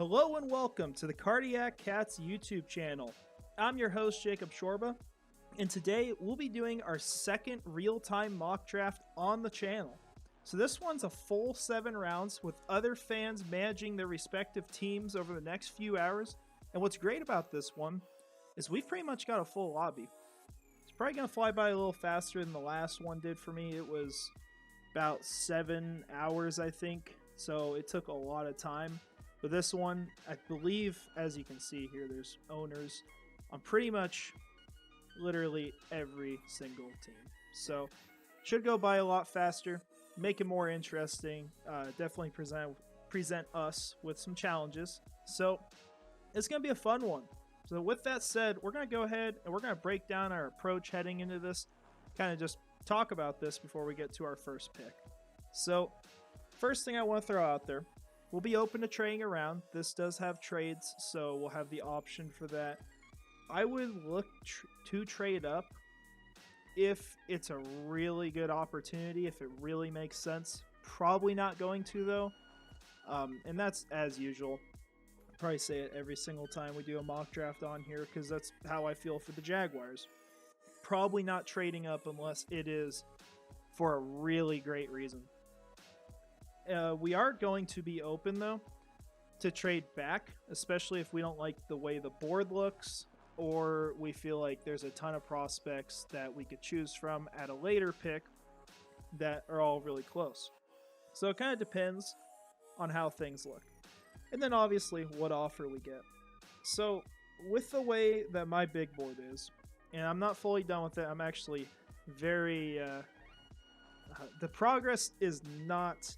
Hello and welcome to the Cardiac Cats YouTube channel. I'm your host, Jacob Shorba, and today we'll be doing our second real-time mock draft on the channel. So this one's a full 7 rounds with other fans managing their respective teams over the next few hours. And what's great about this one is we've pretty much got a full lobby. It's probably going to fly by a little faster than the last one did for me. It was about 7 hours, I think, so it took a lot of time. But this one, I believe, as you can see here, there's owners on pretty much literally every single team. So should go by a lot faster, make it more interesting, definitely present us with some challenges. So it's going to be a fun one. So with that said, we're going to go ahead and we're going to break down our approach heading into this, kind of just talk about this before we get to our first pick. So first thing I want to throw out there, we'll be open to trading around. This does have trades, so we'll have the option for that. I would look to trade up if it's a really good opportunity, if it really makes sense. Probably not going to, though. And that's as usual. I probably say it every single time we do a mock draft on here because that's how I feel for the Jaguars. Probably not trading up unless it is for a really great reason. We are going to be open, though, to trade back, especially if we don't like the way the board looks or we feel like there's a ton of prospects that we could choose from at a later pick that are all really close. So it kind of depends on how things look. And then obviously what offer we get. So with the way that my big board is, and I'm not fully done with it, I'm actually very... the progress is not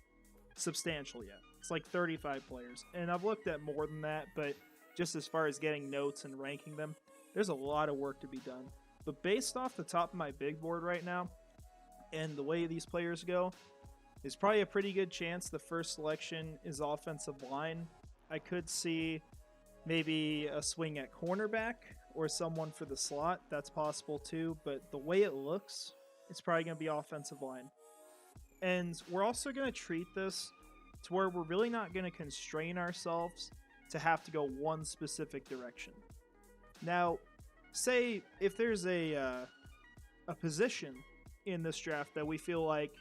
substantial yet. It's like 35 players, and I've looked at more than that, but just as far as getting notes and ranking them, there's a lot of work to be done. But based off the top of my big board right now and the way these players go, there's probably a pretty good chance the first selection is offensive line. I could see maybe a swing at cornerback or someone for the slot. That's possible too, but the way it looks, it's probably going to be offensive line. And we're also going to treat this to where we're really not going to constrain ourselves to have to go one specific direction. Now, say if there's a position in this draft that we feel like,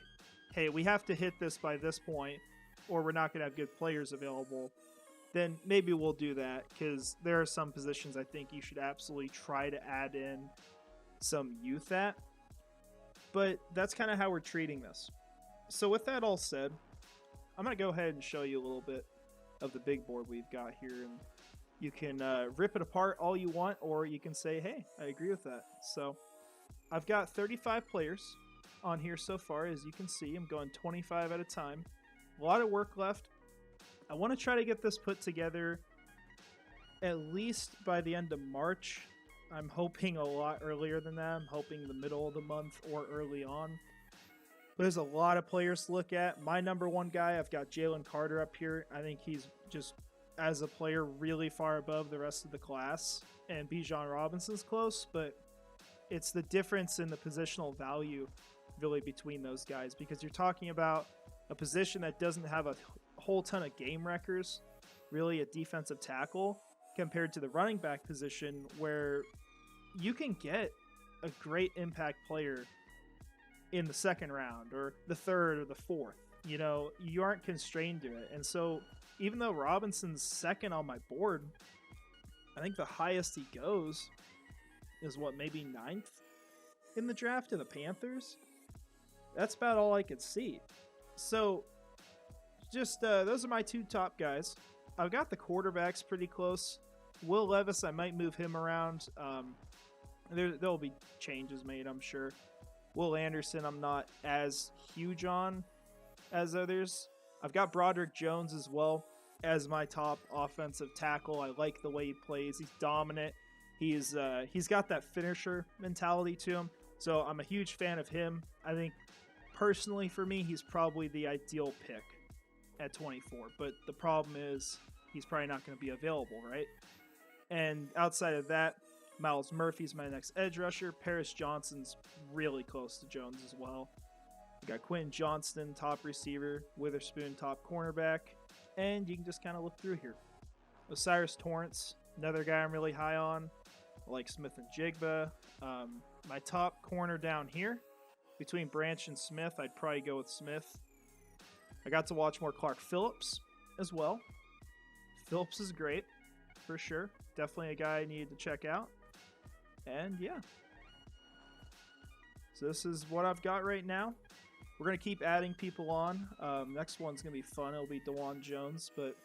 hey, we have to hit this by this point or we're not going to have good players available, then maybe we'll do that because there are some positions I think you should absolutely try to add in some youth at. But that's kind of how we're treating this. So with that all said, I'm going to go ahead and show you a little bit of the big board we've got here. And you can rip it apart all you want, or you can say, hey, I agree with that. So I've got 35 players on here so far. As you can see, I'm going 25 at a time. A lot of work left. I want to try to get this put together at least by the end of March. I'm hoping a lot earlier than that. I'm hoping the middle of the month or early on. But there's a lot of players to look at. My number one guy, I've got Jalen Carter up here. I think he's just, as a player, really far above the rest of the class. And Bijan Robinson's close, but it's the difference in the positional value really between those guys. Because you're talking about a position that doesn't have a whole ton of game wreckers, really a defensive tackle, compared to the running back position where you can get a great impact player in the second round or the third or the fourth. You know, you aren't constrained to it. And so even though Robinson's second on my board, I think the highest he goes is what, maybe 9th in the draft to the Panthers. That's about all I could see. So just those are my two top guys. I've got the quarterbacks pretty close. Will Levis, I might move him around. There'll be changes made, I'm sure. Will Anderson, I'm not as huge on as others. I've got Broderick Jones as well as my top offensive tackle. I like the way he plays. He's dominant. He's got that finisher mentality to him. So I'm a huge fan of him. I think personally for me, he's probably the ideal pick at 24. But the problem is he's probably not going to be available, right? And outside of that, Miles Murphy's my next edge rusher. Paris Johnson's really close to Jones as well. We got Quentin Johnston, top receiver. Witherspoon, top cornerback. And you can just kind of look through here. Osiris Torrance, another guy I'm really high on. I like Smith and Jigba. My top corner down here, between Branch and Smith, I'd probably go with Smith. I got to watch more Clark Phillips as well. Phillips is great, for sure. Definitely a guy I needed to check out. And yeah. So this is what I've got right now. We're going to keep adding people on. Next one's going to be fun. It'll be DeJuan Jones, but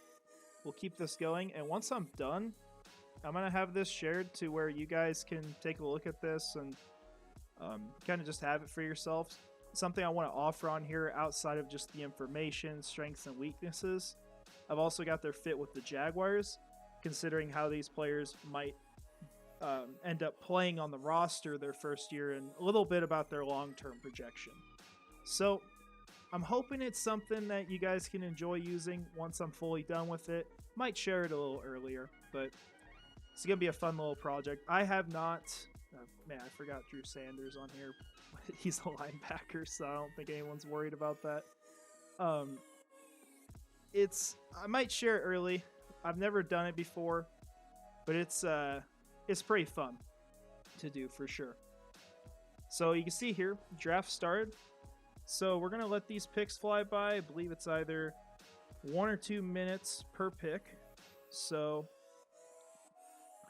we'll keep this going. And once I'm done, I'm going to have this shared to where you guys can take a look at this and kind of just have it for yourselves. Something I want to offer on here outside of just the information, strengths, and weaknesses. I've also got their fit with the Jaguars, considering how these players might end up playing on the roster their first year, and a little bit about their long-term projection. So I'm hoping it's something that you guys can enjoy using once I'm fully done with it. Might share it a little earlier, but it's going to be a fun little project. I have not... man, I forgot Drew Sanders on here. He's a linebacker, so I don't think anyone's worried about that. I might share it early. I've never done it before, but it's pretty fun to do for sure. So you can see here, draft started. So we're going to let these picks fly by. I believe it's either 1 or 2 minutes per pick. So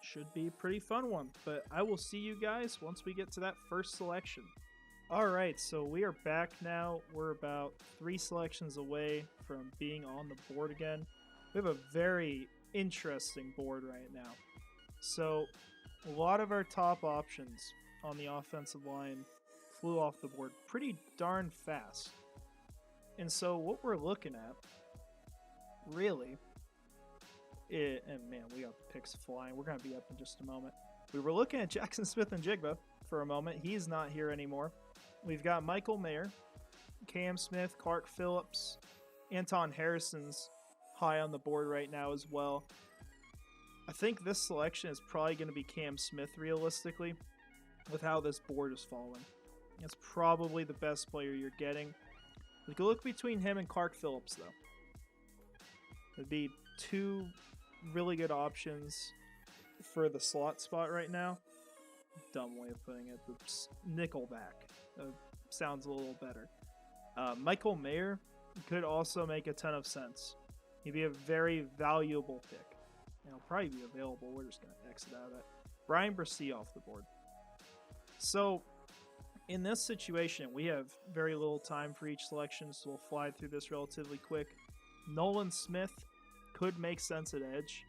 should be a pretty fun one. But I will see you guys once we get to that first selection. Alright, so we are back now. We're about 3 selections away from being on the board again. We have a very interesting board right now. So a lot of our top options on the offensive line flew off the board pretty darn fast. And so what we're looking at, really, and man, we got the picks flying. We're going to be up in just a moment. We were looking at Jackson Smith and Jigba for a moment. He's not here anymore. We've got Michael Mayer, Cam Smith, Clark Phillips, Anton Harrison's high on the board right now as well. I think this selection is probably going to be Cam Smith realistically with how this board is falling. It's probably the best player you're getting. We could look between him and Clark Phillips though. It'd be 2 really good options for the slot spot right now. Dumb way of putting it, but nickelback sounds a little better. Michael Mayer could also make a ton of sense. He'd be a very valuable pick. And he'll probably be available. We're just going to exit out of that. Brian Brissy off the board. So in this situation, we have very little time for each selection, so we'll fly through this relatively quick. Nolan Smith could make sense at edge.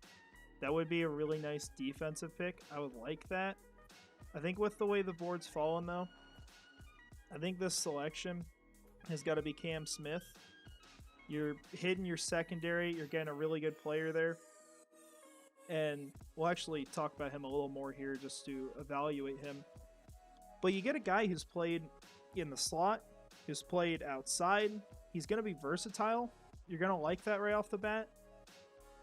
That would be a really nice defensive pick. I would like that. I think with the way the board's fallen, though, I think this selection has got to be Cam Smith. You're hitting your secondary. You're getting a really good player there. And we'll actually talk about him a little more here just to evaluate him. But you get a guy who's played in the slot, who's played outside. He's going to be versatile. You're going to like that right off the bat.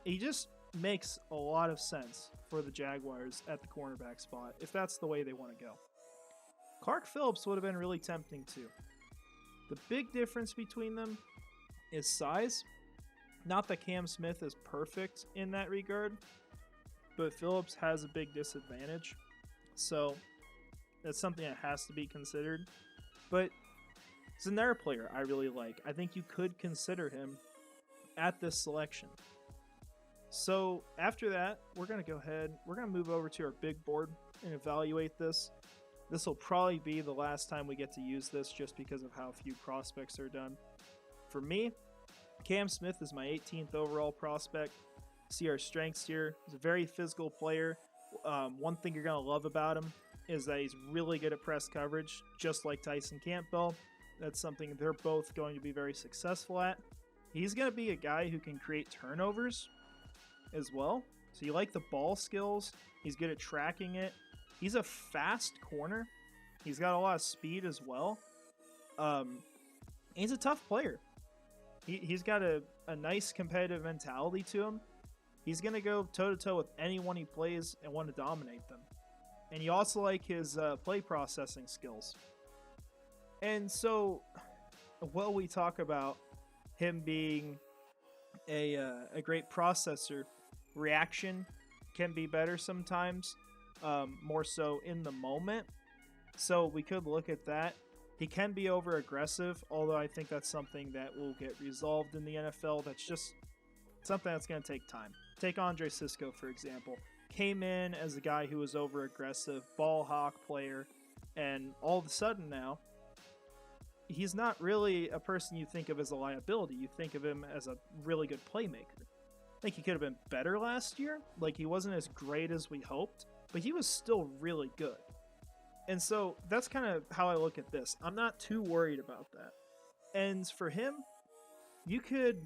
He just makes a lot of sense for the Jaguars at the cornerback spot, if that's the way they want to go. Clark Phillips would have been really tempting too. The big difference between them is size. Not that Cam Smith is perfect in that regard, but Phillips has a big disadvantage. So that's something that has to be considered. But it's another player I really like. I think you could consider him at this selection. So after that, we're going to go ahead. We're going to move over to our big board and evaluate this. This will probably be the last time we get to use this just because of how few prospects are done. For me, Cam Smith is my 18th overall prospect. See our strengths here. He's a very physical player. One thing you're going to love about him is that he's really good at press coverage, just like Tyson Campbell. That's something they're both going to be very successful at. He's going to be a guy who can create turnovers as well. So you like the ball skills. He's good at tracking it. He's a fast corner. He's got a lot of speed as well. He's a tough player. He's got a nice competitive mentality to him. He's going to go toe-to-toe with anyone he plays and want to dominate them. And you also like his play processing skills. And so, while we talk about him being a great processor, reaction can be better sometimes, more so in the moment. So we could look at that. He can be over aggressive, although I think that's something that will get resolved in the NFL. That's just something that's going to take time. Take Andre Sisco, for example. Came in as a guy who was over aggressive, ball hawk player, and all of a sudden now, he's not really a person you think of as a liability. You think of him as a really good playmaker. I think he could have been better last year. Like, he wasn't as great as we hoped, but he was still really good. And so that's kind of how I look at this. I'm not too worried about that. And for him, you could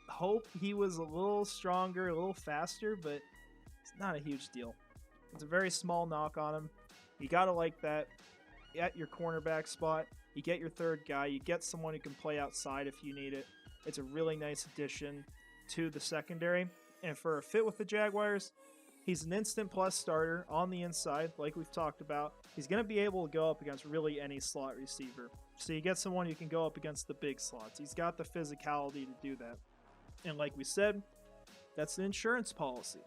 hope he was a little stronger, a little faster, but it's not a huge deal. It's a very small knock on him. You got to like that at your cornerback spot. You get your third guy. You get someone who can play outside if you need it. It's a really nice addition to the secondary. And for a fit with the Jaguars, he's an instant plus starter on the inside, like we've talked about. He's going to be able to go up against really any slot receiver. So you get someone who can go up against the big slots. He's got the physicality to do that. And like we said, that's an insurance policy.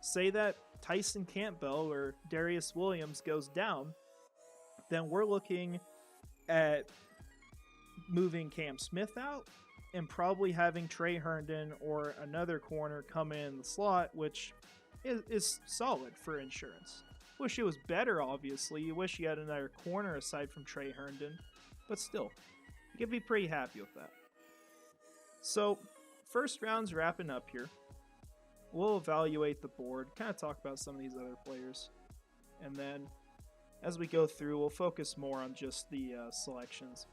Say that Tyson Campbell or Darius Williams goes down, then we're looking at moving Cam Smith out and probably having Trey Herndon or another corner come in the slot, which is solid for insurance. Wish it was better, obviously. You wish you had another corner aside from Trey Herndon, but still, you could be pretty happy with that. So, first round's wrapping up here. We'll evaluate the board, kind of talk about some of these other players, and then as we go through, we'll focus more on just the selections.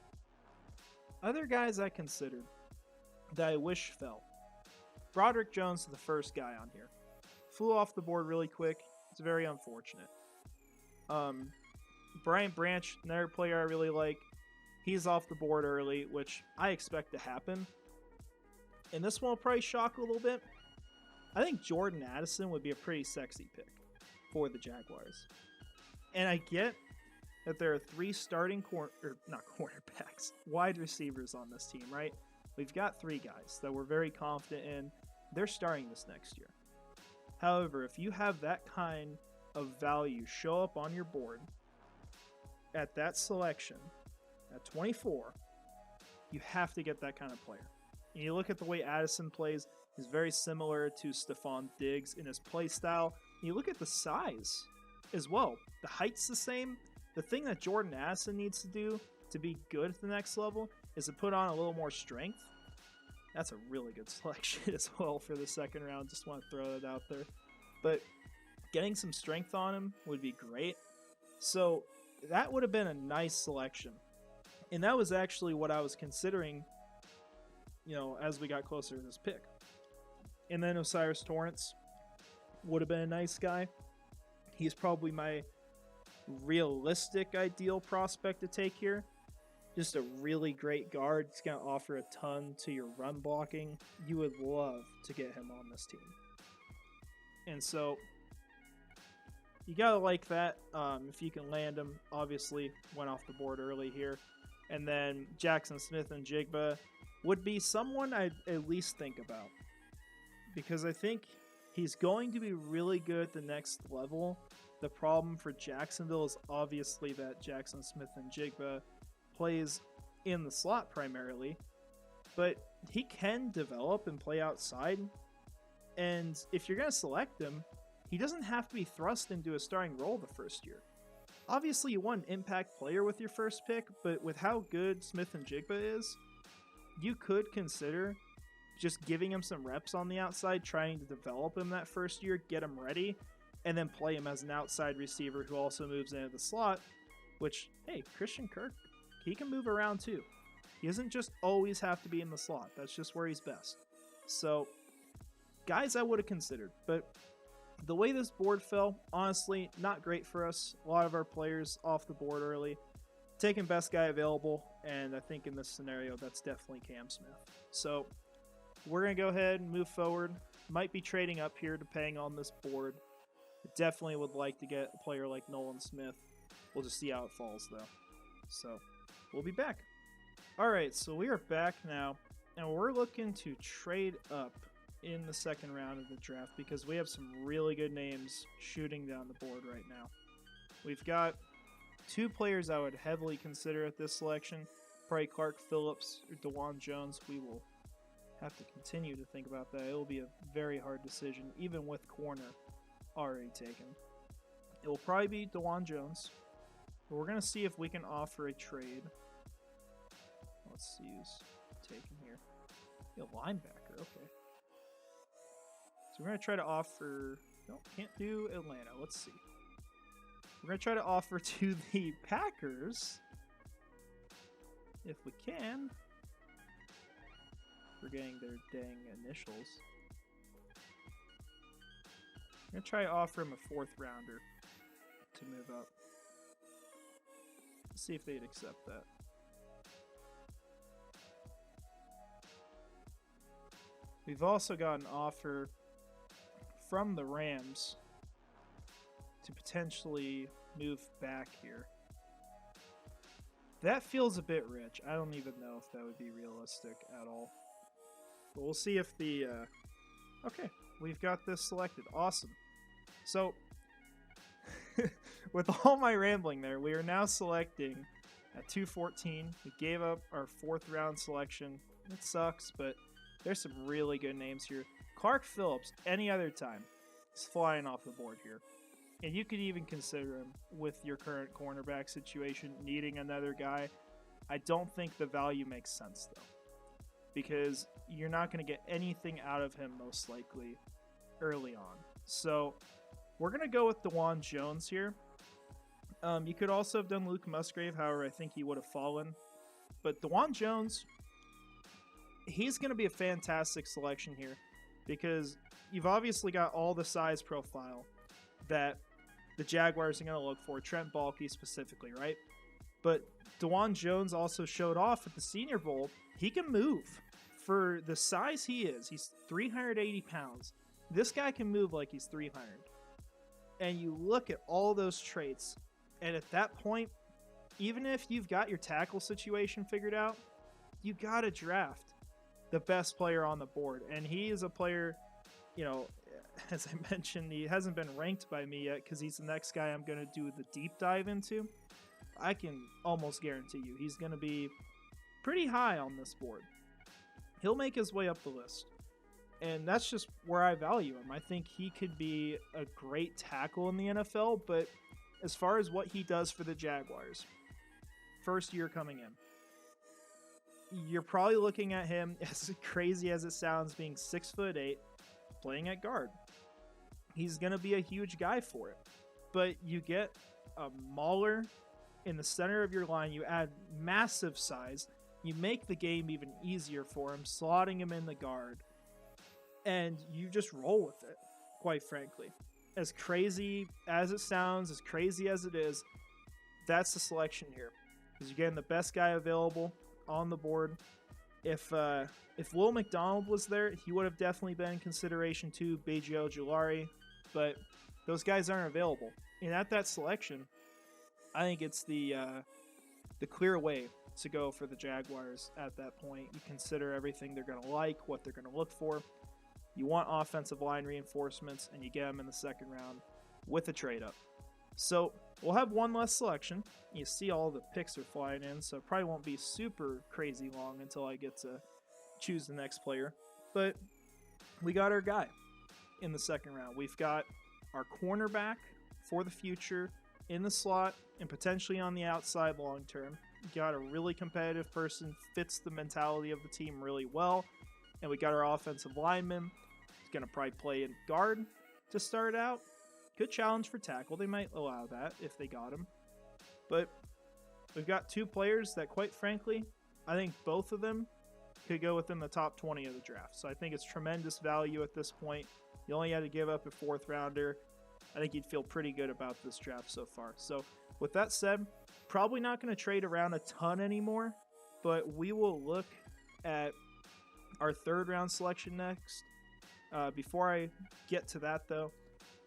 Other guys I considered that I wish fell. Broderick Jones is the first guy on here. Flew off the board really quick. It's very unfortunate. Bryant Branch, another player I really like. He's off the board early, which I expect to happen. And this one will probably shock a little bit. I think Jordan Addison would be a pretty sexy pick for the Jaguars. And I get that there are three starting cornerbacks, wide receivers on this team, right? We've got three guys that we're very confident in. They're starting this next year. However, if you have that kind of value show up on your board at that selection, at 24, you have to get that kind of player. And you look at the way Addison plays, he's very similar to Stephon Diggs in his play style. And you look at the size as well. The height's the same. The thing that Jordan Addison needs to do to be good at the next level is to put on a little more strength. That's a really good selection as well for the second round. Just want to throw that out there. But getting some strength on him would be great. So that would have been a nice selection. And that was actually what I was considering, as we got closer to this pick. And then Osiris Torrance would have been a nice guy. He's probably my realistic ideal prospect to take here. Just a really great guard. He's going to offer a ton to your run blocking. You would love to get him on this team. And so you got to like that. If you can land him, obviously went off the board early here. And then Jackson Smith and Jigba would be someone I'd at least think about. Because I think he's going to be really good at the next level. The problem for Jacksonville is obviously that Jackson Smith and Jigba plays in the slot primarily, but he can develop and play outside. And if you're going to select him, he doesn't have to be thrust into a starting role the first year. Obviously, you want an impact player with your first pick, but with how good Smith and Jigba is, you could consider just giving him some reps on the outside, trying to develop him that first year, get him ready, and then play him as an outside receiver who also moves into the slot, which, hey, Christian Kirk, he can move around too. He doesn't just always have to be in the slot. That's just where he's best. So, guys I would have considered, but the way this board fell, honestly, not great for us. A lot of our players off the board early. Taking best guy available, and I think in this scenario, that's definitely Cam Smith. So, we're going to go ahead and move forward. Might be trading up here depending on this board. Definitely would like to get a player like Nolan Smith. We'll just see how it falls, though. So, we'll be back. Alright, so we are back now, and we're looking to trade up in the second round of the draft because we have some really good names shooting down the board right now. We've got 2 players I would heavily consider at this selection, probably Clark Phillips or DeJuan Jones. We will have to continue to think about that. It will be a very hard decision, even with corner already taken. It will probably be DeJuan Jones, but we're going to see if we can offer a trade. Let's see who's taken here. Linebacker, okay. So we're going to try to offer... No, can't do Atlanta. Let's see. We're going to try to offer to the Packers, if we can. We're getting their dang initials. I'm going to try to offer him a 4th rounder to move up. Let's see if they'd accept that. We've also got an offer from the Rams to potentially move back here. That feels a bit rich. I don't even know if that would be realistic at all. But we'll see if the... Okay, we've got this selected. Awesome. So, with all my rambling there, we are now selecting at 214. We gave up our 4th round selection. It sucks, but there's some really good names here. Clark Phillips, any other time, is flying off the board here. And you could even consider him with your current cornerback situation, needing another guy. I don't think the value makes sense, though, because you're not going to get anything out of him most likely early on. So we're going to go with DeJuan Jones here. You could also have done Luke Musgrave, however, I think he would have fallen. But DeJuan Jones, he's going to be a fantastic selection here because you've obviously got all the size profile that the Jaguars are going to look for, Trent Baalke specifically, right? But DeJuan Jones also showed off at the Senior Bowl. He can move. For the size he is, he's 380 pounds. This guy can move like he's 300. And you look at all those traits, and at that point, even if you've got your tackle situation figured out, you got to draft the best player on the board. And he is a player, you know, as I mentioned, he hasn't been ranked by me yet because he's the next guy I'm going to do the deep dive into. I can almost guarantee you he's going to be pretty high on this board. He'll make his way up the list. And that's just where I value him. I think he could be a great tackle in the NFL, but as far as what he does for the Jaguars, first year coming in, you're probably looking at him, as crazy as it sounds, being 6'8", playing at guard. He's going to be a huge guy for it. But you get a mauler in the center of your line, you add massive size, you make the game even easier for him, slotting him in the guard, and you just roll with it, quite frankly. As crazy as it sounds, as crazy as it is, that's the selection here. Because you're getting the best guy available on the board. If Will McDonald was there, he would have definitely been in consideration too, B.J. Ojulari, but those guys aren't available. And at that selection, I think it's the clear way to go for the Jaguars at that point. You consider everything they're going to like, what they're going to look for. You want offensive line reinforcements, and you get them in the second round with a trade-up. So we'll have one less selection. You see all the picks are flying in, so it probably won't be super crazy long until I get to choose the next player. But we got our guy in the second round. We've got our cornerback for the future in the slot and potentially on the outside long term. Got a really competitive person, fits the mentality of the team really well. And we got our offensive lineman. He's going to probably play in guard to start out. Good challenge for tackle. They might allow that if they got him. But we've got 2 players that, quite frankly, I think both of them could go within the top 20 of the draft. So I think it's tremendous value at this point. You only had to give up a 4th rounder. I think you'd feel pretty good about this draft so far. So with that said, probably not going to trade around a ton anymore, but we will look at our 3rd round selection next. Before I get to that, though,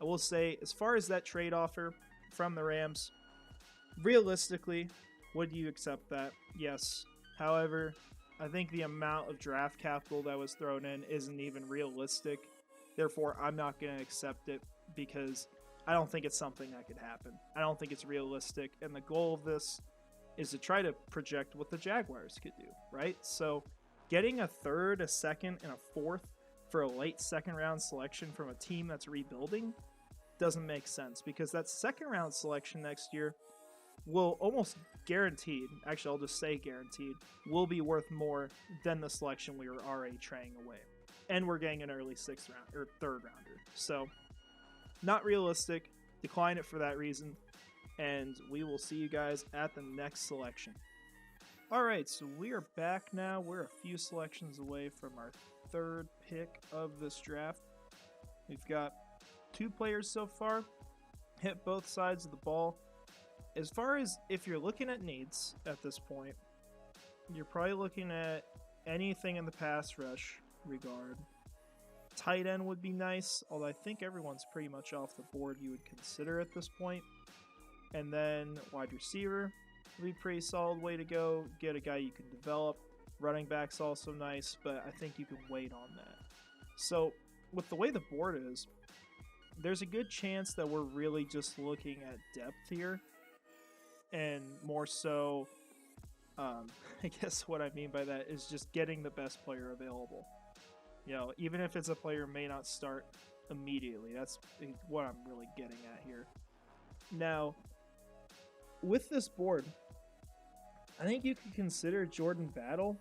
I will say, as far as that trade offer from the Rams, realistically, would you accept that? Yes. However, I think the amount of draft capital that was thrown in isn't even realistic. Therefore, I'm not going to accept it because I don't think it's something that could happen. I don't think it's realistic. And the goal of this is to try to project what the Jaguars could do, right? So getting a third, a second, and a fourth for a late second round selection from a team that's rebuilding doesn't make sense, because that second round selection next year will almost guaranteed, actually I'll just say guaranteed, will be worth more than the selection we were already trading away. And we're getting an early sixth round or third rounder. So not realistic. Decline it for that reason. And we will see you guys at the next selection. Alright, so we are back now. We're a few selections away from our third pick of this draft. We've got 2 players so far. Hit both sides of the ball. As far as if you're looking at needs at this point, you're probably looking at anything in the pass rush regard. Tight end would be nice, although I think everyone's pretty much off the board you would consider at this point. And then wide receiver would be a pretty solid way to go. Get a guy you can develop. Running back's also nice, but I think you can wait on that. So with the way the board is, there's a good chance that we're really just looking at depth here. And more so, I guess what I mean by that is just getting the best player available. You know, even if it's a player who may not start immediately. That's what I'm really getting at here. Now, with this board, I think you could consider Jordan Battle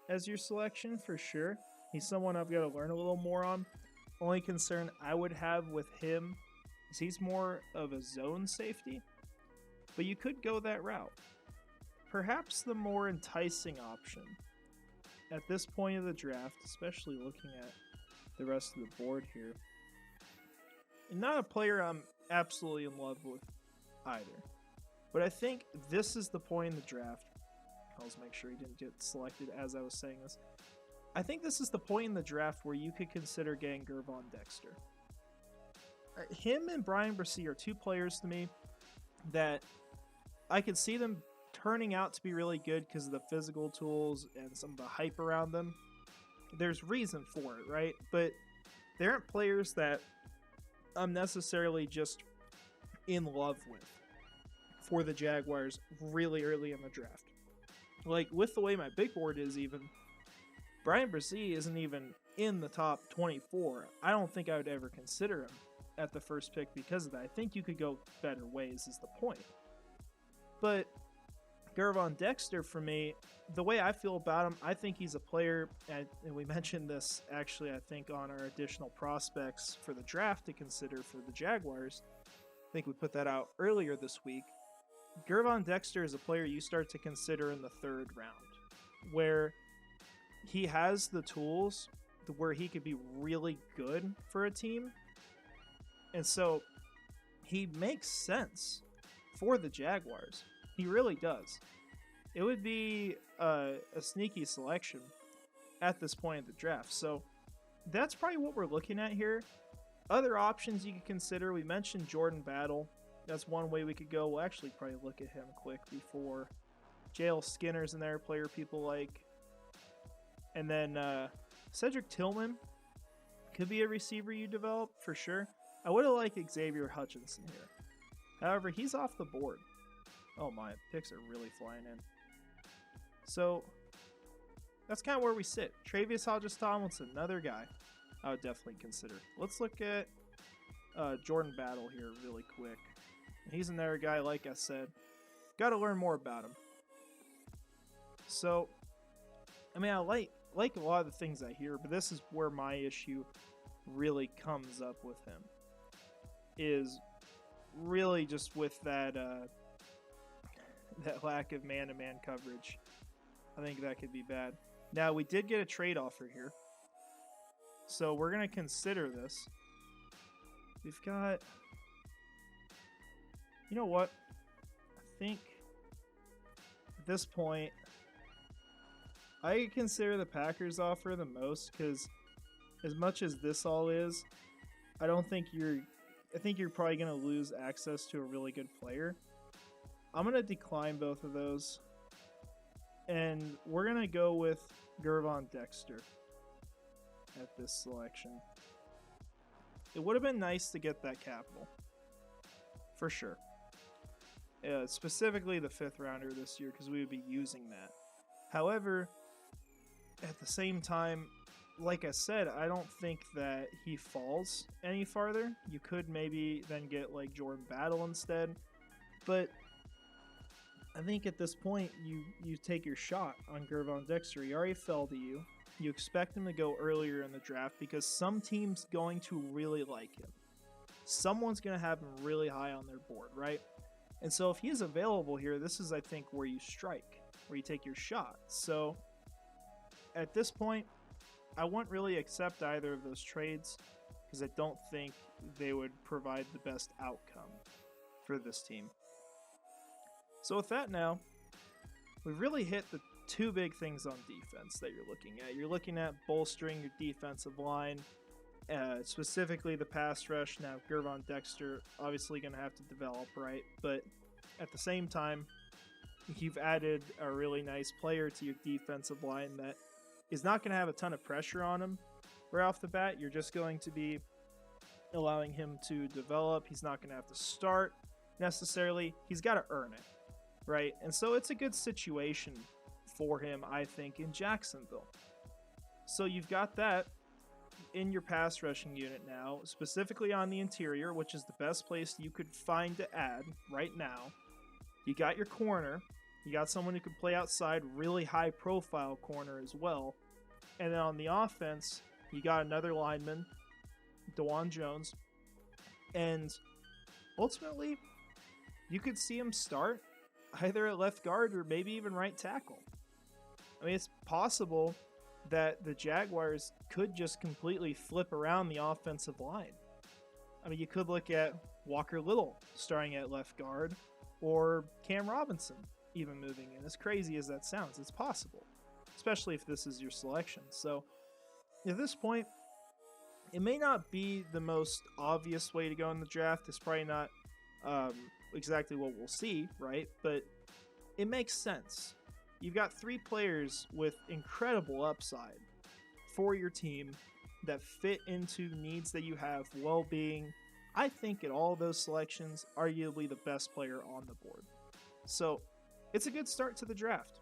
as your selection for sure. He's someone I've got to learn a little more on. Only concern I would have with him is he's more of a zone safety. But you could go that route. Perhaps the more enticing option at this point of the draft, especially looking at the rest of the board here, and not a player I'm absolutely in love with either, but I think this is the point in the draft. I'll just make sure he didn't get selected as I was saying this. I think this is the point in the draft where you could consider getting Gervon Dexter. Him and Brian Bresee are 2 players to me that I could see them turning out to be really good because of the physical tools and some of the hype around them. There's reason for it, right? But they aren't players that I'm necessarily just in love with for the Jaguars really early in the draft. Like, with the way my big board is even, Brian Bresee isn't even in the top 24. I don't think I would ever consider him at the first pick because of that. I think you could go better ways is the point. But Gervon Dexter, for me, the way I feel about him, I think he's a player, and we mentioned this actually, I think, on our additional prospects for the draft to consider for the Jaguars. I think we put that out earlier this week. Gervon Dexter is a player you start to consider in the 3rd round, where he has the tools to where he could be really good for a team. And so he makes sense for the Jaguars. He really does. It would be a sneaky selection at this point of the draft. So that's probably what we're looking at here. Other options you could consider, we mentioned Jordan Battle. That's one way we could go. We'll actually probably look at him quick before. JL Skinner's in there, player people like. And then Cedric Tillman could be a receiver you develop for sure. I would have liked Xavier Hutchinson here. However, he's off the board. Oh my, picks are really flying in. So that's kind of where we sit. Travius Hodges-Tomlinson, another guy I would definitely consider. Let's look at Jordan Battle here really quick. He's another guy, like I said. Got to learn more about him. So, I mean, I like a lot of the things I hear, but this is where my issue really comes up with him. Is really just with that that lack of man-to-man coverage. I think that could be bad. Now, we did get a trade offer here, so we're going to consider this. We've got... You know what? I think at this point, I consider the Packers offer the most, because as much as this all is, I think you're probably going to lose access to a really good player. I'm going to decline both of those. And we're going to go with Gervon Dexter at this selection. It would have been nice to get that capital, for sure. Specifically the 5th rounder this year, because we would be using that. However, at the same time, like I said, I don't think that he falls any farther. You could maybe then get like Jordan Battle instead, but I think at this point you take your shot on Gervon Dexter. He already fell to you. You expect him to go earlier in the draft because some team's going to really like him. Someone's going to have him really high on their board, right? And so if he is available here, this is, I think, where you strike, where you take your shot. So at this point, I wouldn't really accept either of those trades because I don't think they would provide the best outcome for this team. So with that now, we've really hit the 2 big things on defense that you're looking at. You're looking at bolstering your defensive line, specifically the pass rush. Now, Gervon Dexter obviously going to have to develop, right? But at the same time, you've added a really nice player to your defensive line that is not going to have a ton of pressure on him right off the bat. You're just going to be allowing him to develop. He's not going to have to start necessarily. He's got to earn it, right? And so it's a good situation for him, I think, in Jacksonville. So you've got that in your pass rushing unit now, specifically on the interior, which is the best place you could find to add right now. You got your corner. You got someone who can play outside, really high profile corner as well. And then on the offense, you got another lineman, DeJuan Jones. And ultimately, you could see him start either at left guard or maybe even right tackle. I mean, it's possible that the Jaguars could just completely flip around the offensive line. I mean, you could look at Walker Little starting at left guard or Cam Robinson even moving in. As crazy as that sounds, it's possible, especially if this is your selection. So at this point, it may not be the most obvious way to go in the draft. It's probably not exactly what we'll see, right? But it makes sense. You've got 3 players with incredible upside for your team that fit into needs that you have while being, I think, at all those selections, arguably the best player on the board. So it's a good start to the draft.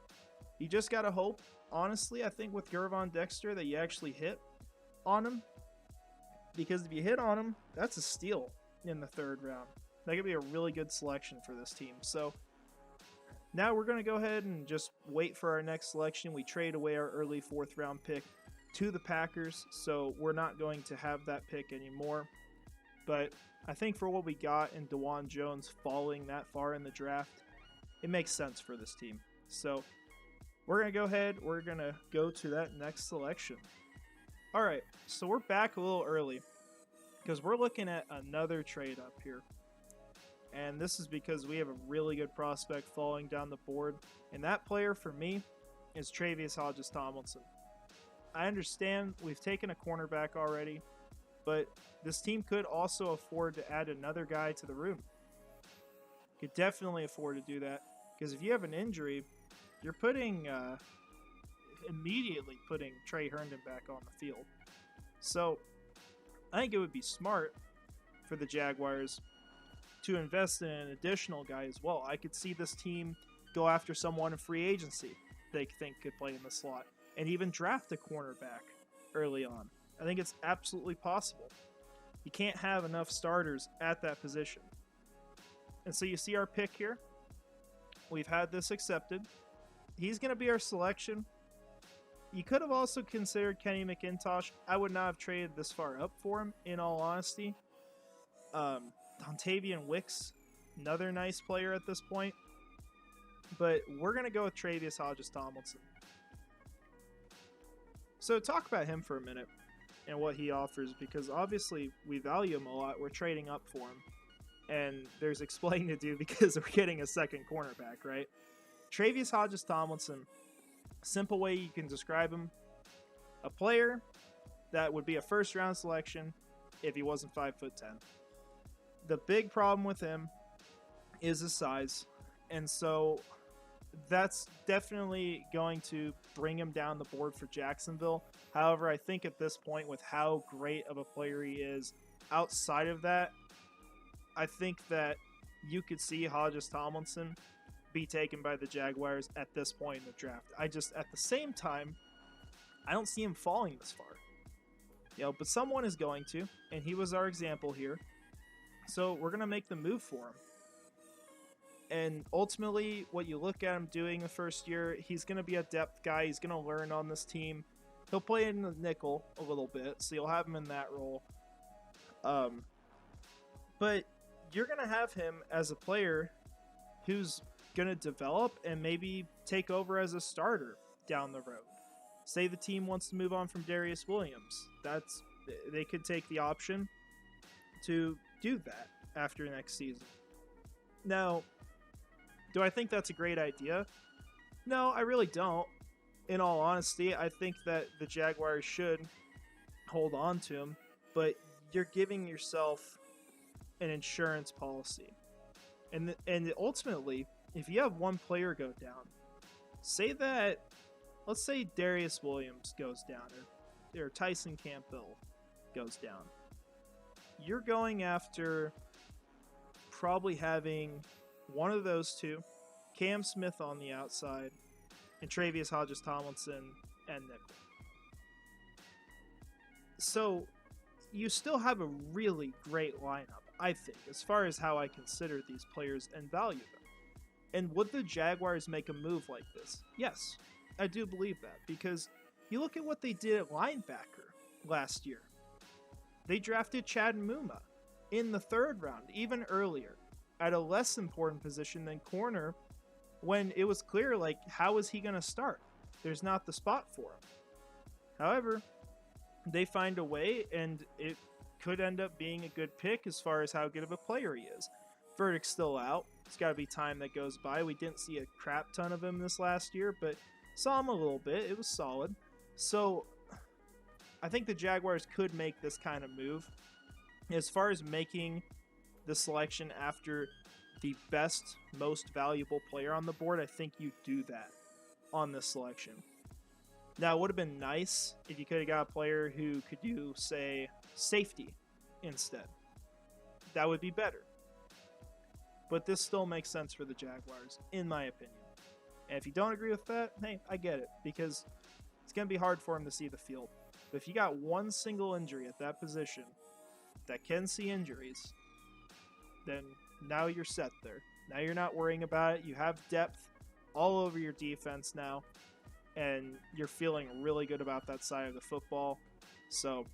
You just got to hope, honestly, I think with Gervon Dexter, that you actually hit on him. Because if you hit on him, that's a steal in the 3rd round. That could be a really good selection for this team. So now we're going to go ahead and just wait for our next selection. We trade away our early 4th round pick to the Packers, so we're not going to have that pick anymore. But I think for what we got in DeJuan Jones falling that far in the draft, it makes sense for this team. So we're going to go ahead. We're going to go to that next selection. All right, so we're back a little early because we're looking at another trade up here. And this is because we have a really good prospect falling down the board. And that player for me is Travius Hodges-Tomlinson. I understand we've taken a cornerback already, but this team could also afford to add another guy to the room. Could definitely afford to do that. Because if you have an injury, you're immediately putting Trey Herndon back on the field. So I think it would be smart for the Jaguars to invest in an additional guy as well. I could see this team go after someone in free agency they think could play in the slot and even draft a cornerback early on. I think it's absolutely possible. You can't have enough starters at that position. And so you see our pick here. We've had this accepted. He's going to be our selection. You could have also considered Kenny McIntosh. I would not have traded this far up for him, in all honesty. Dontavian Wicks, another nice player at this point. But we're going to go with Travius Hodges-Tomlinson. So talk about him for a minute and what he offers, because obviously we value him a lot. We're trading up for him. And there's explaining to do because we're getting a second cornerback, right? Travius Hodges-Tomlinson, simple way you can describe him, a player that would be a first-round selection if he wasn't 5'10". The big problem with him is his size, and so that's definitely going to bring him down the board for Jacksonville. However, I think at this point, with how great of a player he is, outside of that, I think that you could see Hodges Tomlinson be taken by the Jaguars at this point in the draft. I just, at the same time, I don't see him falling this far. But someone is going to, and he was our example here. So we're going to make the move for him. And ultimately, what you look at him doing the first year, he's going to be a depth guy. He's going to learn on this team. He'll play in the nickel a little bit, so you'll have him in that role. But you're going to have him as a player who's going to develop and maybe take over as a starter down the road. Say the team wants to move on from Darius Williams. They could take the option to do that after next season. Now, do I think that's a great idea? No, I really don't. In all honesty, I think that the Jaguars should hold on to him, but you're giving yourself an insurance policy. And ultimately, if you have one player go down, let's say Darius Williams goes down, or Tyson Campbell goes down. You're going after probably having one of those two, Cam Smith on the outside, and Travius Hodges Tomlinson and nickel. So you still have a really great lineup, I think, as far as how I consider these players and value them. And would the Jaguars make a move like this? Yes, I do believe that, because you look at what they did at linebacker last year. They drafted Chad Muma in the 3rd round, even earlier, at a less important position than corner, when it was clear, like, how is he going to start? There's not the spot for him. However, they find a way, and it could end up being a good pick as far as how good of a player he is. Verdict's still out. It's got to be time that goes by. We didn't see a crap ton of him this last year, but saw him a little bit. It was solid. So I think the Jaguars could make this kind of move. As far as making the selection after the best, most valuable player on the board, I think you do that on this selection. Now, it would have been nice if you could have got a player who could do, say, safety instead. That would be better. But this still makes sense for the Jaguars, in my opinion. And if you don't agree with that, hey, I get it, because it's going to be hard for him to see the field. But if you got one single injury at that position that can see injuries, then now you're set there. Now you're not worrying about it. You have depth all over your defense now, and you're feeling really good about that side of the football. So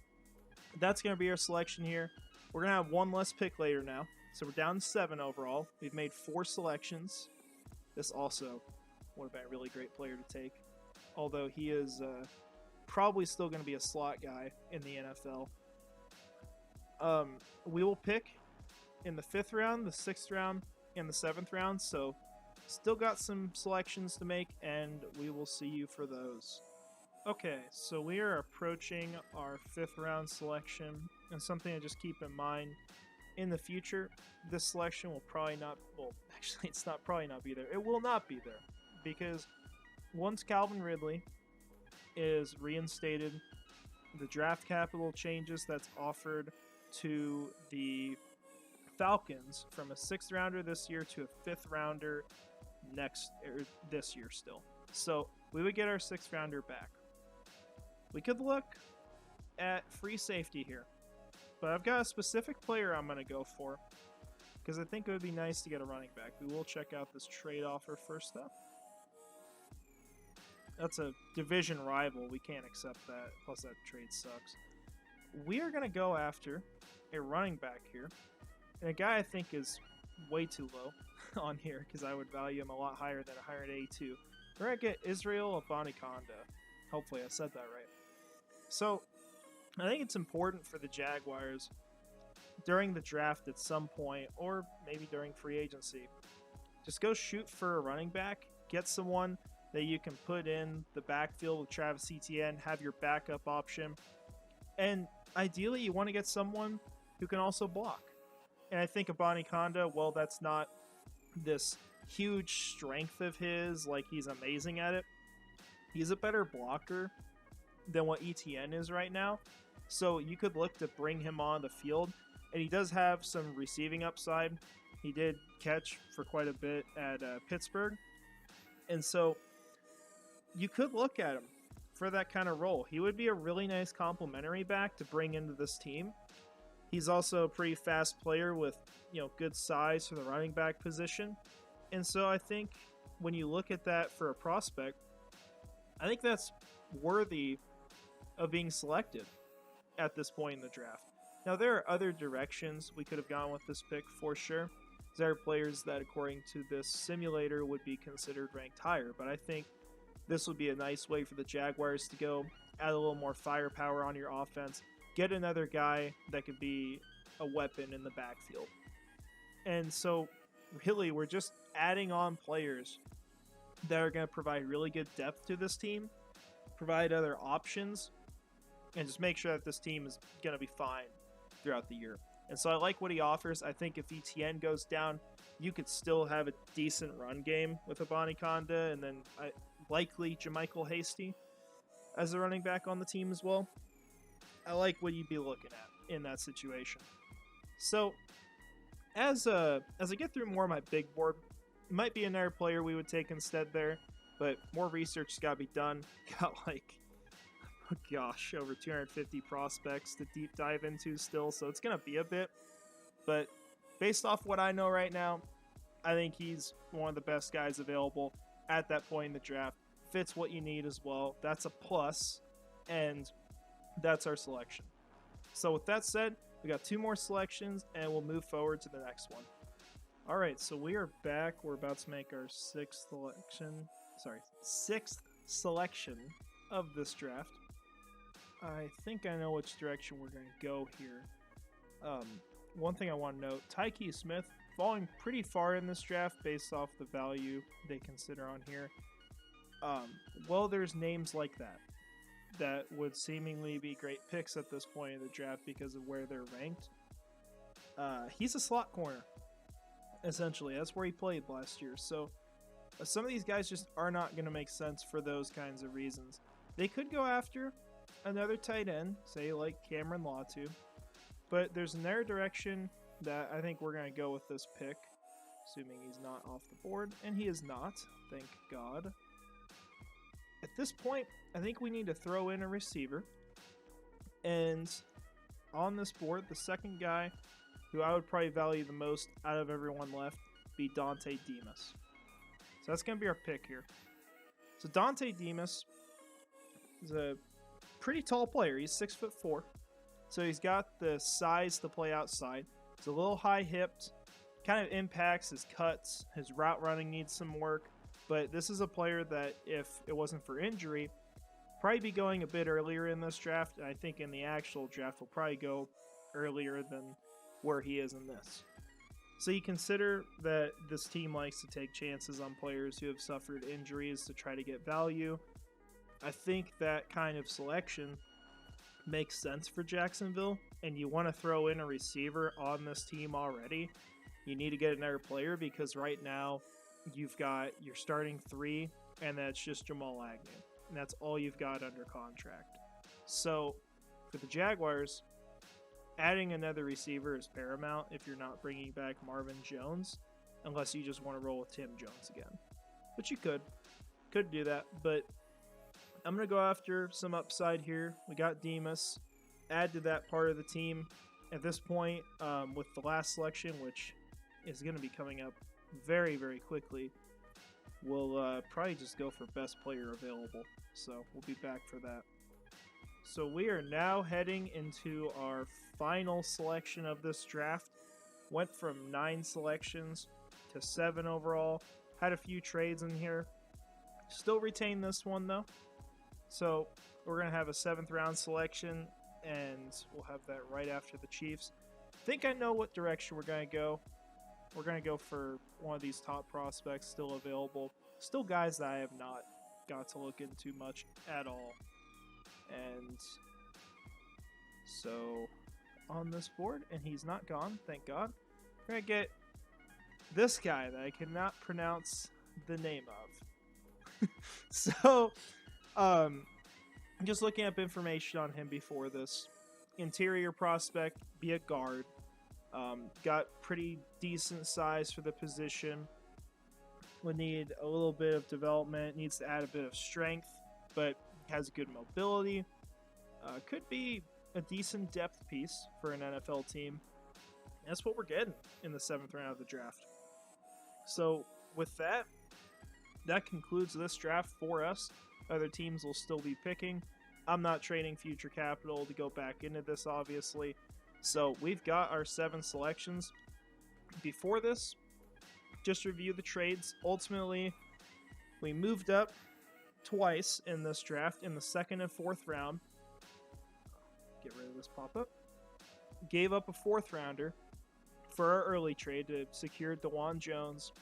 that's going to be our selection here. We're going to have one less pick later now. So we're down to 7 overall. We've made 4 selections. This also would have been a really great player to take, although he is probably still going to be a slot guy in the NFL. We will pick in the 5th round, the 6th round, and the 7th round, so still got some selections to make, and we will see you for those. Okay, so we are approaching our 5th round selection, and something to just keep in mind, in the future, this selection will probably not, well, actually, it's not probably not be there. It will not be there, because once Calvin Ridley is reinstated, the draft capital changes that's offered to the Falcons from a 6th rounder this year to a 5th rounder this year still. So we would get our 6th rounder back. We could look at free safety here, but I've got a specific player I'm going to go for because I think it would be nice to get a running back. We will check out this trade offer first up. That's a division rival. We can't accept that. Plus that trade sucks. We are going to go after a running back here. And a guy I think is way too low on here because I would value him a lot higher than 182. We're going to get Israel Abanikanda. Hopefully I said that right. So I think it's important for the Jaguars during the draft at some point, or maybe during free agency, just go shoot for a running back. Get someone that you can put in the backfield with Travis Etienne, have your backup option. And ideally, you want to get someone who can also block. And I think Abanikanda, well, that's not this huge strength of his, like he's amazing at it. He's a better blocker than what ETN is right now. So you could look to bring him on the field. And he does have some receiving upside. He did catch for quite a bit at Pittsburgh. And so you could look at him for that kind of role. He would be a really nice complementary back to bring into this team. He's also a pretty fast player with, good size for the running back position. And so I think when you look at that for a prospect, I think that's worthy of being selected at this point in the draft. Now, there are other directions we could have gone with this pick for sure. There are players that, according to this simulator, would be considered ranked higher, but I think this would be a nice way for the Jaguars to go, add a little more firepower on your offense, get another guy that could be a weapon in the backfield. And so, really, we're just adding on players that are going to provide really good depth to this team, provide other options, and just make sure that this team is going to be fine throughout the year. And so I like what he offers. I think if ETN goes down, you could still have a decent run game with Abanikanda, and then likely Jermichael Hasty as a running back on the team as well. I like what you'd be looking at in that situation. So as I get through more of my big board, might be another player we would take instead there, but more research's got to be done. Got over 250 prospects to deep dive into still, so it's going to be a bit. But based off what I know right now, I think he's one of the best guys available at that point in the draft. Fits what you need as well. That's a plus, and that's our selection. So with that said, we got 2 more selections, and we'll move forward to the next one. All right, so we are back. We're about to make our 6th selection of this draft. I think I know which direction we're going to go here. One thing I want to note, Tyke Smith falling pretty far in this draft based off the value they consider on here. There's names like that would seemingly be great picks at this point in the draft because of where they're ranked. He's a slot corner, essentially. That's where he played last year. So some of these guys just are not going to make sense for those kinds of reasons. They could go after another tight end, say like Cameron Latu, but there's another direction that I think we're going to go with this pick, assuming he's not off the board, and he is not, thank God. At this point, I think we need to throw in a receiver, and on this board, the second guy who I would probably value the most out of everyone left be Dante Demas. So that's going to be our pick here. So Dante Demas is a pretty tall player. He's 6'4", so he's got the size to play outside. He's a little high-hipped, kind of impacts his cuts. His route running needs some work, but this is a player that, if it wasn't for injury, probably be going a bit earlier in this draft. And I think in the actual draft will probably go earlier than where he is in this. So you consider that this team likes to take chances on players who have suffered injuries to try to get value. I think that kind of selection makes sense for Jacksonville, and you want to throw in a receiver on this team already. You need to get another player because right now you've got your starting 3, and that's just Jamal Agnew, and that's all you've got under contract. So for the Jaguars, adding another receiver is paramount if you're not bringing back Marvin Jones, unless you just want to roll with Tim Jones again, which you could do that, but I'm going to go after some upside here. We got Demas. Add to that part of the team. At this point, with the last selection, which is going to be coming up very, very quickly, we'll probably just go for best player available. So we'll be back for that. So we are now heading into our final selection of this draft. Went from 9 selections to 7 overall. Had a few trades in here. Still retain this one though. So we're going to have a 7th round selection, and we'll have that right after the Chiefs. I think I know what direction we're going to go. We're going to go for one of these top prospects still available. Still guys that I have not got to look into much at all. And so on this board, and he's not gone, thank God. We're going to get this guy that I cannot pronounce the name of. So, just looking up information on him before this. Interior prospect, be a guard. Got pretty decent size for the position. Would need a little bit of development. Needs to add a bit of strength, but has good mobility. Could be a decent depth piece for an NFL team. That's what we're getting in the 7th round of the draft. So with that, that concludes this draft for us. Other teams will still be picking. I'm not trading future capital to go back into this, obviously. So we've got our 7 selections. Before this, just review the trades. Ultimately, we moved up twice in this draft in the 2nd and 4th round. Get rid of this pop-up. Gave up a 4th rounder for our early trade to secure DeJuan Jones.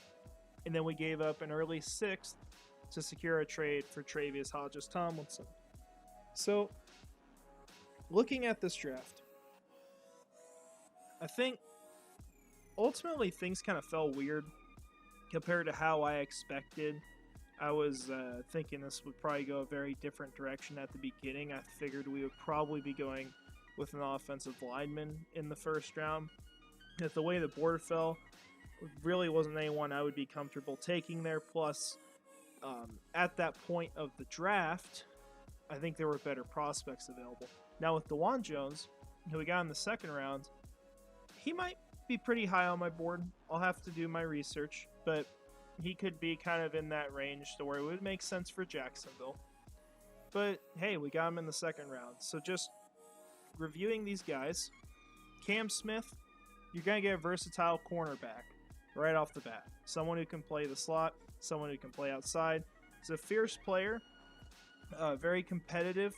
And then we gave up an early 6th to secure a trade for Travius Hodges-Tomlinson. So, looking at this draft, I think ultimately things kind of fell weird compared to how I expected. I was thinking this would probably go a very different direction at the beginning. I figured we would probably be going with an offensive lineman in the 1st round. If the way the board fell, really wasn't anyone I would be comfortable taking there. Plus, at that point of the draft, I think there were better prospects available. Now with DeJuan Jones, who we got in the 2nd round, he might be pretty high on my board. I'll have to do my research, but he could be kind of in that range to where it would make sense for Jacksonville. But hey, we got him in the 2nd round. So just reviewing these guys, Cam Smith, you're going to get a versatile cornerback right off the bat. Someone who can play the slot, someone who can play outside. He's a fierce player, very competitive.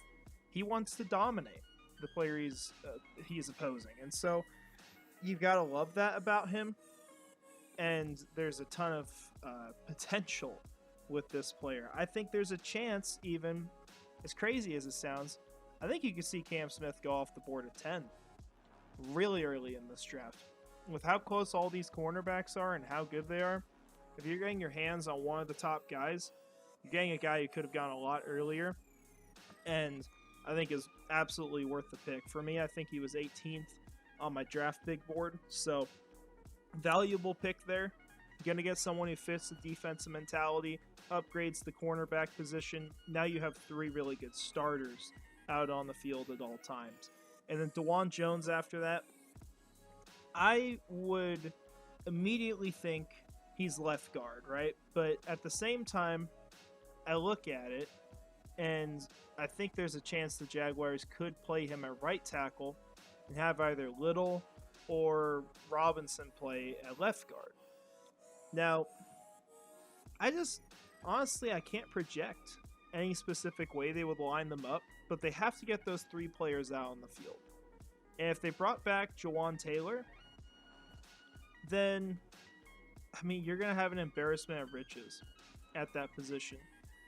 He wants to dominate the player he's opposing. And so you've got to love that about him. And there's a ton of potential with this player. I think there's a chance, even as crazy as it sounds, I think you could see Cam Smith go off the board at 10 really early in this draft. With how close all these cornerbacks are and how good they are, if you're getting your hands on one of the top guys, you're getting a guy who could have gone a lot earlier, and I think is absolutely worth the pick. For me, I think he was 18th on my draft big board, so valuable pick there. You're going to get someone who fits the defensive mentality, upgrades the cornerback position. Now you have 3 really good starters out on the field at all times. And then DeJuan Jones after that, I would immediately think he's left guard, right? But at the same time, I look at it, and I think there's a chance the Jaguars could play him at right tackle and have either Little or Robinson play at left guard. Now, honestly, I can't project any specific way they would line them up, but they have to get those 3 players out on the field. And if they brought back Jawan Taylor, then, I mean, you're going to have an embarrassment of riches at that position.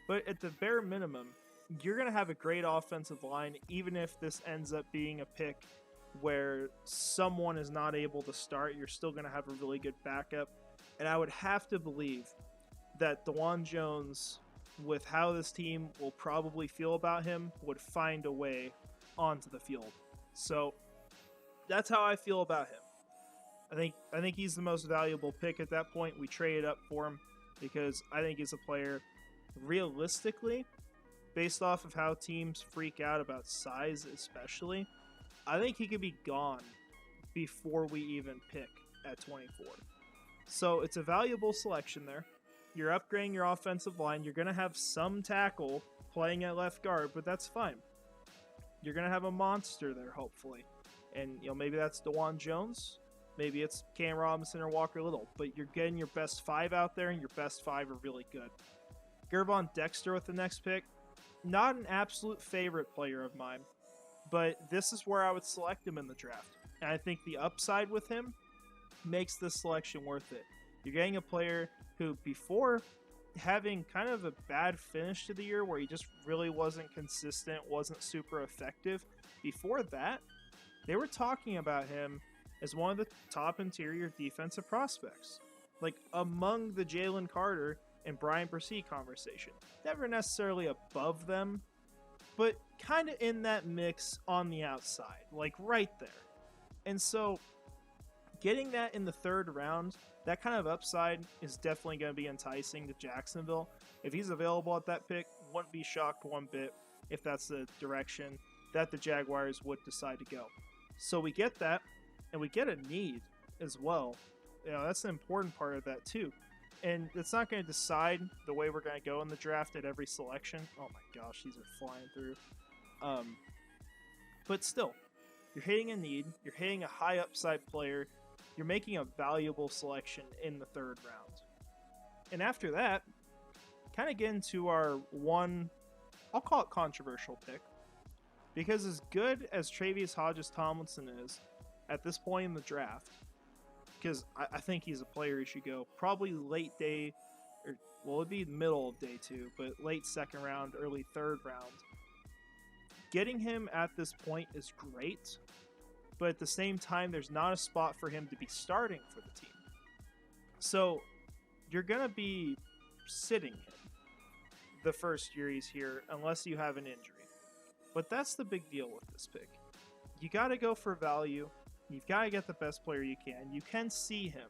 But at the bare minimum, you're going to have a great offensive line, even if this ends up being a pick where someone is not able to start. You're still going to have a really good backup. And I would have to believe that DeJuan Jones, with how this team will probably feel about him, would find a way onto the field. So that's how I feel about him. I think he's the most valuable pick at that point. We traded up for him because I think he's a player, realistically, based off of how teams freak out about size especially, I think he could be gone before we even pick at 24. So it's a valuable selection there. You're upgrading your offensive line. You're going to have some tackle playing at left guard, but that's fine. You're going to have a monster there, hopefully. And maybe that's DeJuan Jones. Maybe it's Cam Robinson or Walker Little. But you're getting your best 5 out there, and your best 5 are really good. Gervon Dexter with the next pick. Not an absolute favorite player of mine, but this is where I would select him in the draft. And I think the upside with him makes this selection worth it. You're getting a player who, before having kind of a bad finish to the year where he just really wasn't consistent, wasn't super effective, before that, they were talking about him as one of the top interior defensive prospects. like among the Jalen Carter and Brian Brzee conversation. Never necessarily above them, but kind of in that mix on the outside, like right there. And so getting that in the third round, that kind of upside is definitely going to be enticing to Jacksonville. If he's available at that pick, wouldn't be shocked one bit if that's the direction that the Jaguars would decide to go. So we get that, and we get a need as well. That's an important part of that too. And it's not going to decide the way we're going to go in the draft at every selection. Oh my gosh, these are flying through. But still, you're hitting a need. You're hitting a high upside player. You're making a valuable selection in the third round. And after that, kind of get into our one, I'll call it controversial pick. Because as good as Travius Hodges-Tomlinson is at this point in the draft, because I think he's a player who should go probably late day, or well, it'd be middle of day 2, but late second round, early third round. Getting him at this point is great, but at the same time, there's not a spot for him to be starting for the team. So you're going to be sitting him the first year he's here unless you have an injury. But that's the big deal with this pick. You got to go for value. You've got to get the best player you can. You can see him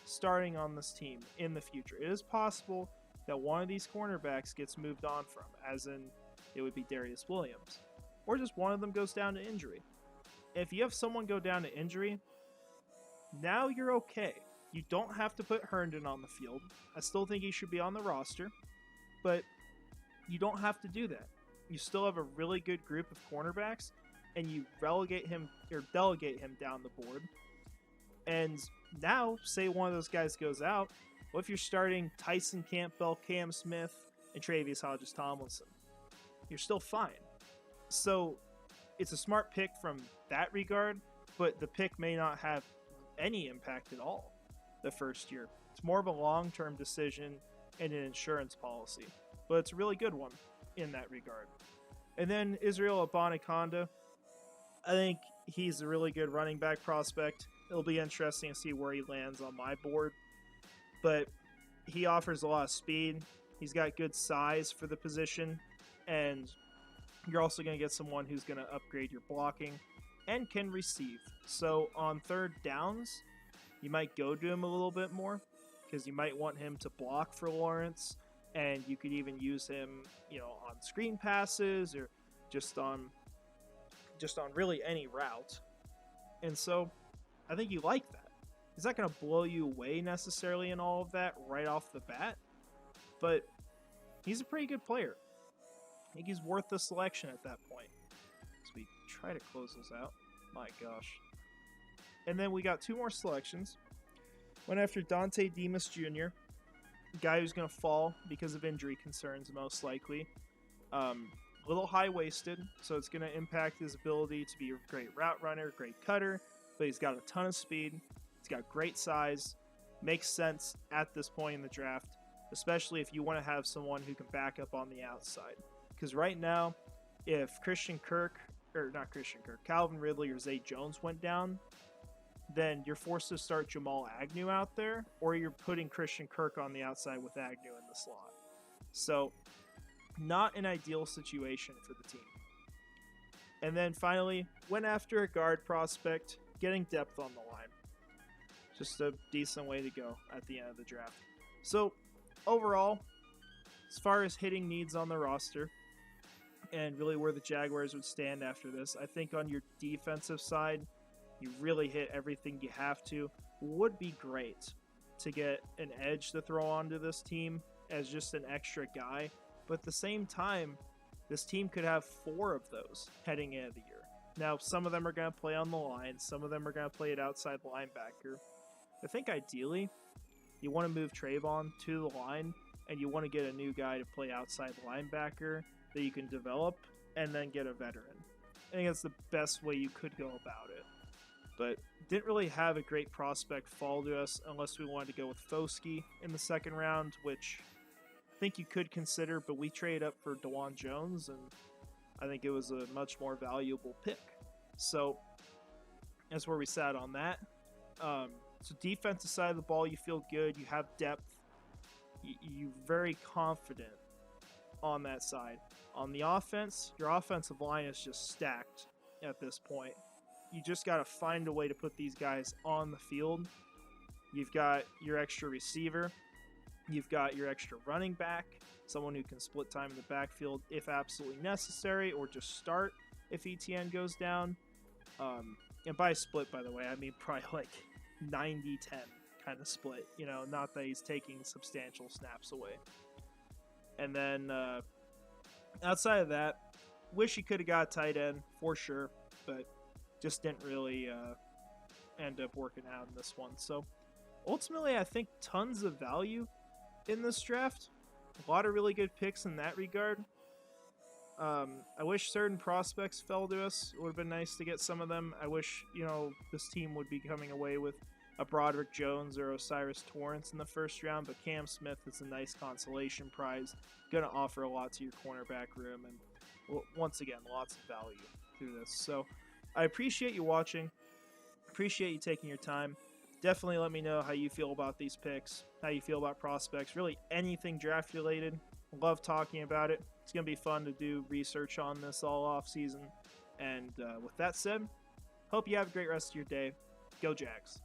starting on this team in the future. It is possible that one of these cornerbacks gets moved on from, as in it would be Darius Williams. Or just one of them goes down to injury. If you have someone go down to injury, now you're okay. You don't have to put Herndon on the field. I still think he should be on the roster, but you don't have to do that. You still have a really good group of cornerbacks, and you relegate him or delegate him down the board. And now, say one of those guys goes out, what if you're starting Tyson Campbell, Cam Smith, and Travius Hodges-Tomlinson? You're still fine. So it's a smart pick from that regard, but the pick may not have any impact at all the first year. It's more of a long-term decision and an insurance policy, but it's a really good one in that regard. And then Israel Abanikanda, I think he's a really good running back prospect. It'll be interesting to see where he lands on my board, but he offers a lot of speed. He's got good size for the position, and you're also going to get someone who's going to upgrade your blocking and can receive. So on third downs, you might go to him a little bit more because you might want him to block for Lawrence, and you could even use him, on screen passes or just on really any route. And so I think you like that. He's not going to blow you away necessarily in all of that right off the bat, but he's a pretty good player. I think he's worth the selection at that point. So we try to close this out. My gosh. And then we got 2 more selections. Went after Dante Demas Jr., guy who's going to fall because of injury concerns most likely. Little high-waisted, so it's going to impact his ability to be a great route runner, great cutter, but he's got a ton of speed. He's got great size. Makes sense at this point in the draft, especially if you want to have someone who can back up on the outside. Because right now, if Calvin Ridley or Zay Jones went down, then you're forced to start Jamal Agnew out there, or you're putting Christian Kirk on the outside with Agnew in the slot. So, not an ideal situation for the team. And then finally, went after a guard prospect, getting depth on the line. Just a decent way to go at the end of the draft. So, overall, as far as hitting needs on the roster, and really where the Jaguars would stand after this, I think on your defensive side, you really hit everything you have to. Would be great to get an edge to throw onto this team as just an extra guy. But at the same time, this team could have 4 of those heading into the year. Now, some of them are going to play on the line. Some of them are going to play at outside linebacker. I think ideally, you want to move Trayvon to the line, and you want to get a new guy to play outside linebacker that you can develop, and then get a veteran. I think that's the best way you could go about it. But didn't really have a great prospect fall to us unless we wanted to go with Foskey in the second round, which I think you could consider, but we traded up for DeJuan Jones, and I think it was a much more valuable pick. So that's where we sat on that. So defensive side of the ball, you feel good. You have depth. You're very confident on that side. On the offense, your offensive line is just stacked at this point. You just got to find a way to put these guys on the field. You've got your extra receiver. You've got your extra running back, someone who can split time in the backfield if absolutely necessary, or just start if ETN goes down. And by split, by the way, I mean probably like 90-10 kind of split. You know, not that he's taking substantial snaps away. And then outside of that, wish he could have got a tight end for sure, but just didn't really end up working out in this one. So ultimately, I think tons of value in this draft. A lot of really good picks in that regard. I wish certain prospects fell to us. It would have been nice to get some of them. I wish, this team would be coming away with a Broderick Jones or Osiris Torrance in the first round, but Cam Smith is a nice consolation prize. Going to offer a lot to your cornerback room, and once again, lots of value through this. So I appreciate you watching. Appreciate you taking your time. Definitely let me know how you feel about these picks, how you feel about prospects, really anything draft related. Love talking about it. It's going to be fun to do research on this all off season. And with that said, hope you have a great rest of your day. Go Jags.